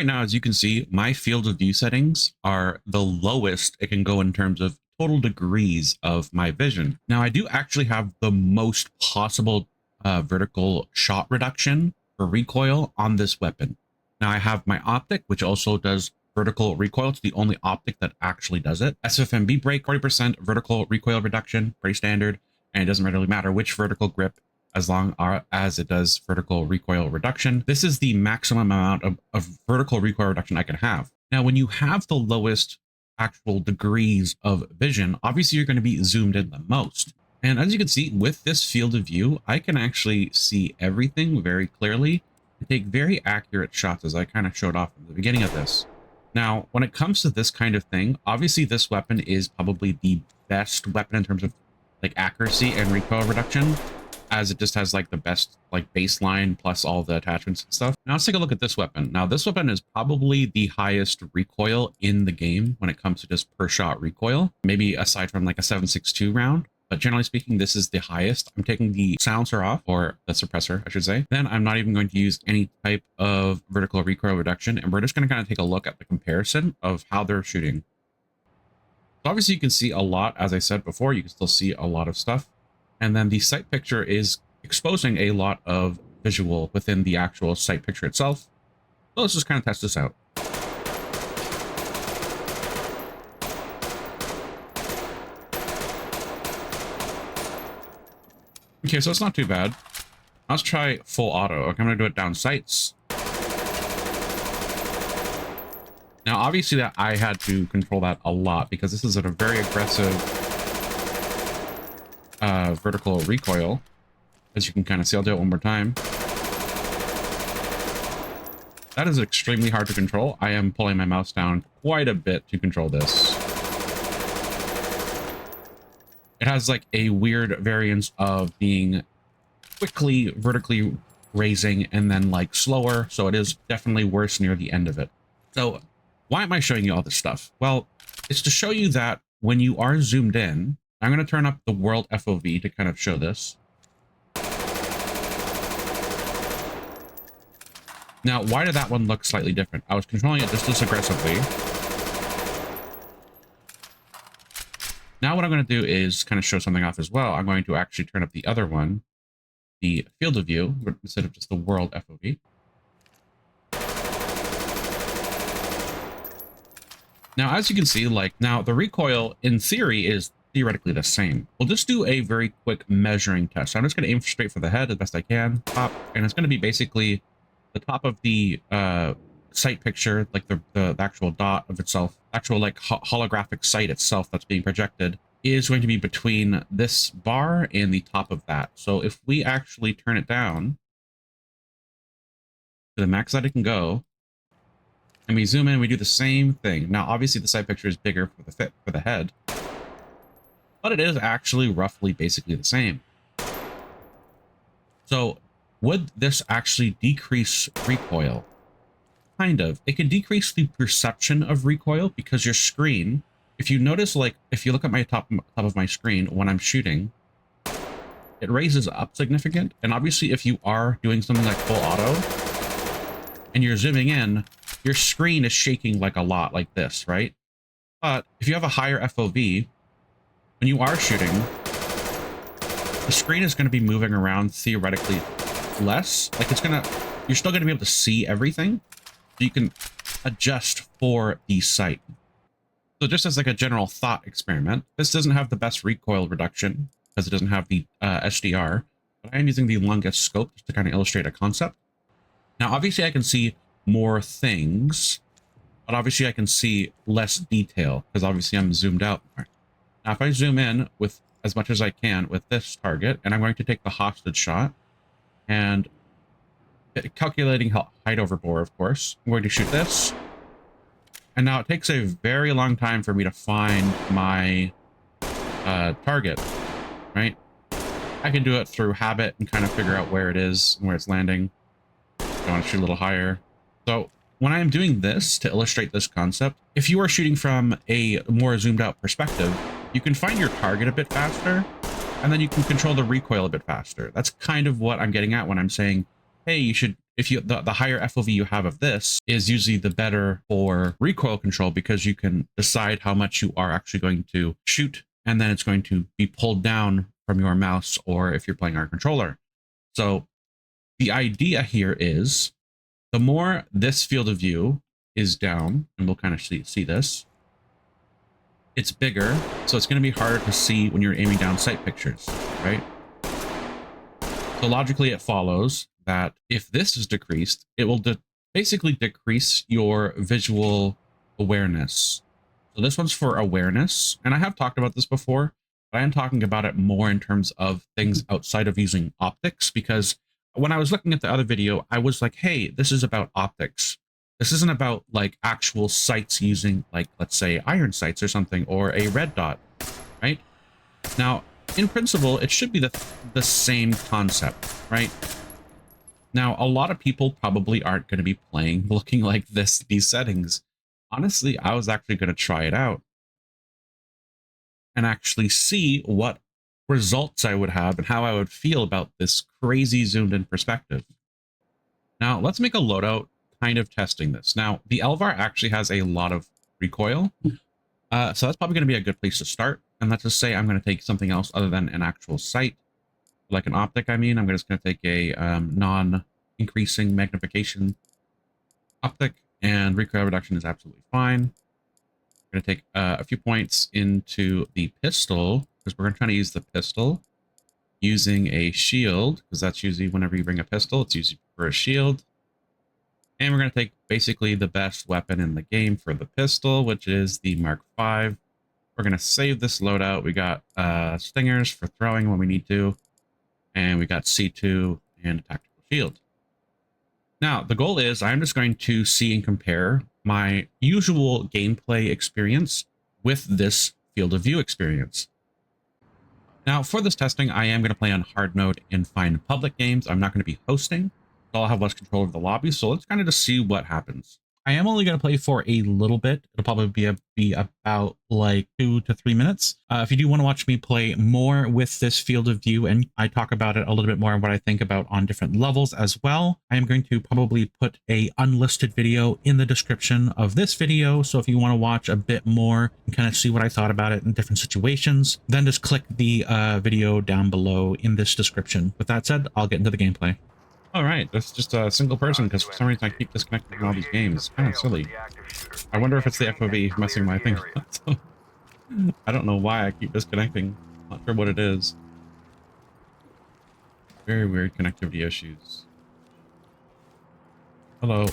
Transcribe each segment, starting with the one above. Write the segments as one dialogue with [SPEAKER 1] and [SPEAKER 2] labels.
[SPEAKER 1] Right now, as you can see, my field of view settings are the lowest it can go in terms of total degrees of my vision. Now, I do actually have the most possible vertical shot reduction for recoil on this weapon. Now, I have my optic, which also does vertical recoil. It's the only optic that actually does it. SFMB brake, 40% vertical recoil reduction, pretty standard. And it doesn't really matter which vertical grip as long as it does vertical recoil reduction. This is the maximum amount of vertical recoil reduction I can have. Now, when you have the lowest actual degrees of vision, obviously you're going to be zoomed in the most. And as you can see, with this field of view, I can actually see everything very clearly and take very accurate shots, as I kind of showed off at the beginning of this. Now, when it comes to this kind of thing, obviously this weapon is probably the best weapon in terms of like accuracy and recoil reduction, as it just has like the best like baseline plus all the attachments and stuff. Now let's take a look at this weapon. Now this weapon is probably the highest recoil in the game when it comes to just per shot recoil, maybe aside from like a 7.62 round. But generally speaking, this is the highest. I'm taking the silencer off, or the suppressor, I should say. Then I'm not even going to use any type of vertical recoil reduction. And we're just going to kind of take a look at the comparison of how they're shooting. So obviously you can see a lot, as I said before, you can still see a lot of stuff. And then the sight picture is exposing a lot of visual within the actual sight picture itself. So let's just kind of test this out. Okay, so it's not too bad. Let's try full auto. Okay, I'm going to do it down sights. Now, obviously that I had to control that a lot because this is a very aggressive vertical recoil. As you can kind of see, I'll do it one more time. That is extremely hard to control. I am pulling my mouse down quite a bit to control this. It has like a weird variance of being quickly vertically raising and then like slower. So it is definitely worse near the end of it. So why am I showing you all this stuff? Well, it's to show you that when you are zoomed in, I'm going to turn up the world FOV to kind of show this. Now, why did that one look slightly different? I was controlling it just as aggressively. Now what I'm going to do is kind of show something off as well. I'm going to actually turn up the other one, the field of view, instead of just the world FOV. Now, as you can see, like now the recoil in theory is theoretically the same. We'll just do a very quick measuring test. So I'm just going to aim straight for the head as best I can, top, and it's going to be basically the top of the sight picture, like the actual dot of itself, actual like holographic sight itself that's being projected is going to be between this bar and the top of that. So if we actually turn it down to the max that it can go, and we zoom in, we do the same thing. Now, obviously the sight picture is bigger for the head, but it is actually roughly basically the same. So would this actually decrease recoil? Kind of. It can decrease the perception of recoil because your screen, if you notice, like if you look at my top of my screen when I'm shooting, it raises up significant. And obviously if you are doing something like full auto and you're zooming in, your screen is shaking like a lot like this, right? But if you have a higher FOV, when you are shooting, the screen is going to be moving around theoretically less. Like you're still going to be able to see everything. So you can adjust for the sight. So just as like a general thought experiment, this doesn't have the best recoil reduction because it doesn't have the SDR, but I am using the longest scope just to kind of illustrate a concept. Now, obviously I can see more things, but obviously I can see less detail because obviously I'm zoomed out more. Now, if I zoom in with as much as I can with this target, and I'm going to take the hostage shot and calculating height over bore, of course, I'm going to shoot this. And now it takes a very long time for me to find my target, right? I can do it through habit and kind of figure out where it is and where it's landing. I want to shoot a little higher. So when I am doing this to illustrate this concept, if you are shooting from a more zoomed out perspective, you can find your target a bit faster, and then you can control the recoil a bit faster. That's kind of what I'm getting at when I'm saying, hey, you should if you the higher FOV you have of this is usually the better for recoil control, because you can decide how much you are actually going to shoot, and then it's going to be pulled down from your mouse, or if you're playing our controller. So the idea here is the more this field of view is down, and we'll kind of see this, it's bigger, so it's going to be harder to see when you're aiming down sight pictures, right? So logically it follows that if this is decreased, it will basically decrease your visual awareness. So this one's for awareness, and I have talked about this before, but I am talking about it more in terms of things outside of using optics, because when I was looking at the other video, I was like, hey, this is about optics. This isn't about like actual sights using, like, let's say iron sights or something, or a red dot, right? Now, in principle, it should be the same concept, right? Now, a lot of people probably aren't going to be playing looking like these settings. Honestly, I was actually going to try it out and actually see what results I would have and how I would feel about this crazy zoomed in perspective. Now, let's make a loadout kind of testing this. Now, the Elvar actually has a lot of recoil, so that's probably going to be a good place to start. And let's just say I'm going to take something else other than an actual sight, like an optic. I mean, I'm just going to take a non-increasing magnification optic, and recoil reduction is absolutely fine. I'm going to take a few points into the pistol, because we're going to try to use the pistol using a shield, because that's usually whenever you bring a pistol, it's usually for a shield. And we're going to take basically the best weapon in the game for the pistol, which is the Mark V. We're going to save this loadout. We got stingers for throwing when we need to, and we got C2 and a tactical shield. Now, the goal is I'm just going to see and compare my usual gameplay experience with this field of view experience. Now, for this testing, I am going to play on hard mode and find public games. I'm not going to be hosting, so I'll have less control over the lobby. So let's kind of just see what happens. I am only going to play for a little bit. It'll probably be about like 2 to 3 minutes. If you do want to watch me play more with this field of view, and I talk about it a little bit more and what I think about on different levels as well, I am going to probably put a unlisted video in the description of this video. So if you want to watch a bit more and kind of see what I thought about it in different situations, then just click the video down below in this description. With that said, I'll get into the gameplay. All right, that's just a single person, because for some reason I keep disconnecting from all these games. Kind of silly. I wonder if it's the FOV messing my thing up. I don't know why I keep disconnecting. Not sure what it is. Very weird connectivity issues. Hello.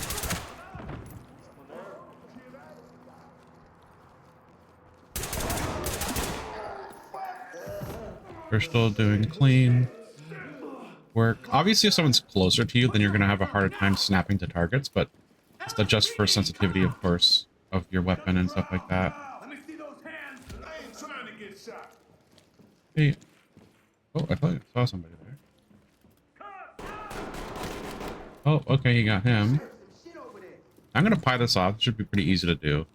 [SPEAKER 1] We're still doing clean work. Obviously, if someone's closer to you, then you're going to have a harder time snapping to targets, but it's adjust for sensitivity, of course, of your weapon and stuff like that. Hey. Oh, I thought I saw somebody there. Oh, okay, you got him. I'm going to pie this off. It should be pretty easy to do.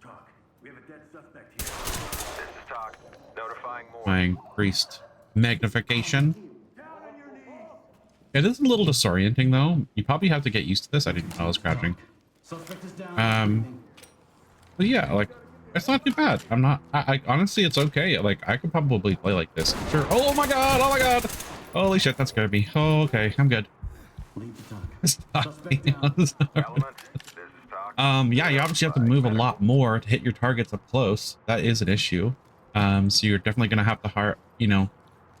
[SPEAKER 1] My increased magnification. It is a little disorienting, though. You probably have to get used to this. I didn't know I was crouching. But yeah, like, it's not too bad. I honestly, it's okay. Like, I could probably play like this. Sure. Oh my god! Oh my god! Holy shit, that scared me. Oh, okay, I'm good. Yeah, you obviously have to move a lot more to hit your targets up close. That is an issue. So you're definitely gonna have to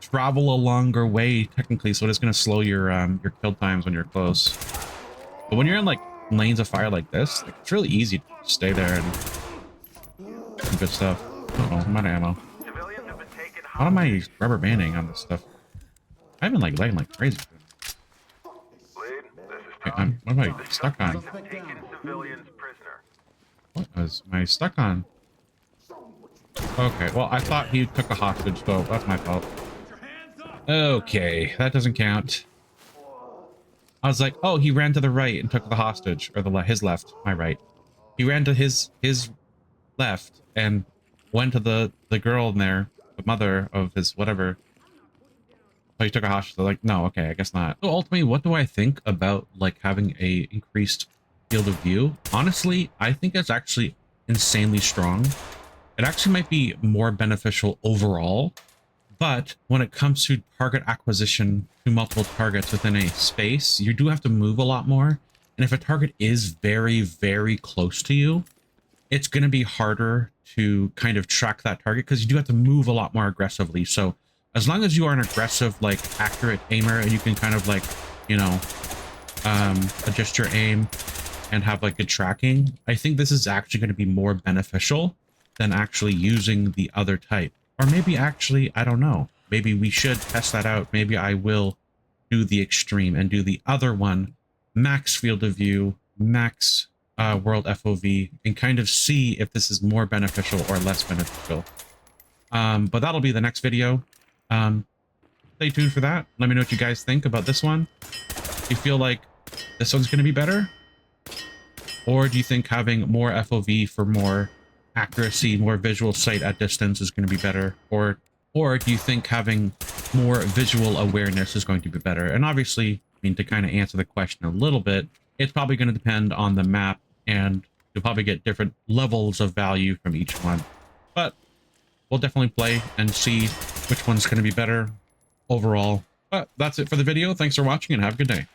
[SPEAKER 1] travel a longer way technically, so it's going to slow your kill times when you're close. But when you're in like lanes of fire like this, like, it's really easy to stay there and do good stuff. Uh-oh, I'm out of ammo. How am I rubber banding on this stuff? I've been like lagging like crazy. Okay, what am I stuck on? What was I stuck on? Okay, well, I thought he took a hostage, so that's my fault. Okay, that doesn't count. I was like, oh, he ran to the right and took the hostage, or his left, my right. He ran to his left and went to the girl in there, the mother of his whatever. So you took a hostage. They're like, no, okay, I guess not. So ultimately, what do I think about like having a increased field of view? Honestly, I think it's actually insanely strong. It actually might be more beneficial overall, but when it comes to target acquisition to multiple targets within a space, you do have to move a lot more. And if a target is very, very close to you, it's going to be harder to kind of track that target because you do have to move a lot more aggressively. So as long as you are an aggressive, like accurate aimer and you can kind of like, you know, adjust your aim and have like good tracking, I think this is actually going to be more beneficial than actually using the other type. Or maybe actually, I don't know. Maybe we should test that out. Maybe I will do the extreme and do the other one, max field of view, max world FOV, and kind of see if this is more beneficial or less beneficial. But that'll be the next video. Stay tuned for that. Let me know what you guys think about this one. Do you feel like this one's going to be better? Or do you think having more FOV for more accuracy, more visual sight at distance is going to be better? Or do you think having more visual awareness is going to be better? And obviously, I mean, to kind of answer the question a little bit, it's probably going to depend on the map, and you'll probably get different levels of value from each one. But we'll definitely play and see which one's going to be better overall. But that's it for the video. Thanks for watching and have a good day.